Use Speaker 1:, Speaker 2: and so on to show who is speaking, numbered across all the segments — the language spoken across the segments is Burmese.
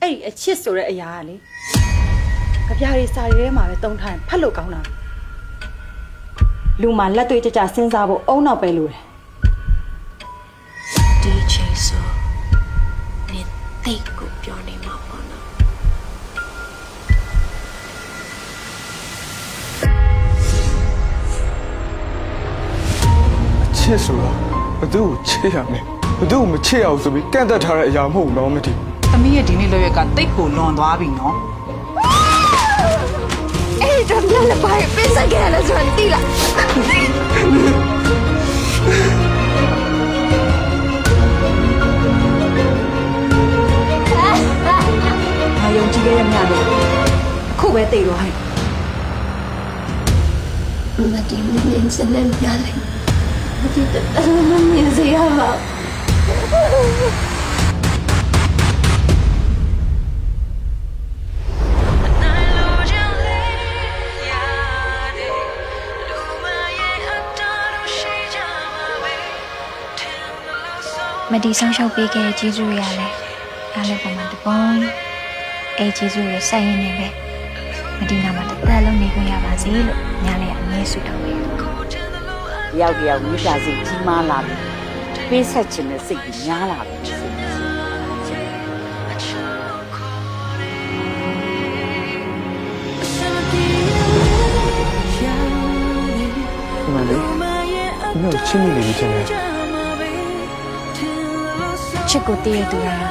Speaker 1: အဲ့ဒီအချစ်ဆိုတဲ့အရာကလေကြပြားရီစာရီထဲမှာပဲတုံးထိုင်ဖတ်လို့ကောင်းတာလူမှလက်တွေ့ကြကြစဉ်းစားဖို့အုံနောက်ပဲလို့တယ်
Speaker 2: ဒီချိန်ဆိုနေတိတ်ကိုပြောနေမှာပေါ့နော်
Speaker 3: ချစ်ဆိုတာဘသူ့ကိုချစ်ရမယ်ဘသူ့ကိုမချစ်အောင်ဆိုပြီးကန့်သက်ထားတဲ့အရာမဟုတ်ဘူးနော်မတီ
Speaker 4: သမီးရဲ့ဒီနေ့လောက်ရကတိတ်ကိုလွန်သွားပြီနော်
Speaker 2: အဲ့တော့လည်းဘာပဲစကြလဲဆိုရင်တိလာ
Speaker 1: ငါယုံကြည်ခဲ့တဲ့မြတ်လို့အခုပဲသိတော့ဟဲ့
Speaker 2: မတီမင်းစနေမြလေမတီတမမြင်စရာပါမတီဆောင်ရှောက်ပေးခဲ့တဲ့ကျေးဇူးတွေရတယ်အားလည်းပုံမှန်တပုံအဲကျေးဇူးတွေစိုက်ရင်းနေပဲမတီနာမှာတစ်သက်လုံးနေခွင့်ရပါစေလို့ညားလည်းအမြဲဆုတောင်းပေး
Speaker 1: တယောက်တယောက်မိသားစုကြီးမားလာပြီပေးဆက်ခြင်းနဲ့စိတ်ကြီးများလာပြီစိတ်ကြီး
Speaker 3: မလေးဘယ်လိုချင်းနေနေချင်လဲ
Speaker 2: ချစ်ကိုတည်ရသူလား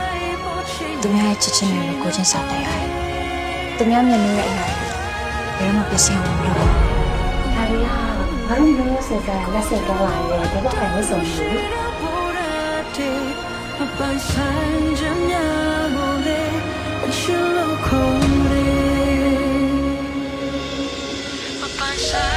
Speaker 2: သူများရဲ့ချစ်ချင်းတွေကိုချင်းစားတယ်ရတယ်သူများမြင်နေတဲ့အရာဘယ်မှပြည့်စုံမလို့ဒါရီဟာဘာလို့မျိုးစကားလက်ဆက်တော့လာရဲဒီတော့အဲ့ဆိုနေလေအပန်းဆိုင်ကြများမို့လေအရှုလို့ခေါ်တယ်အပန်းဆိုင်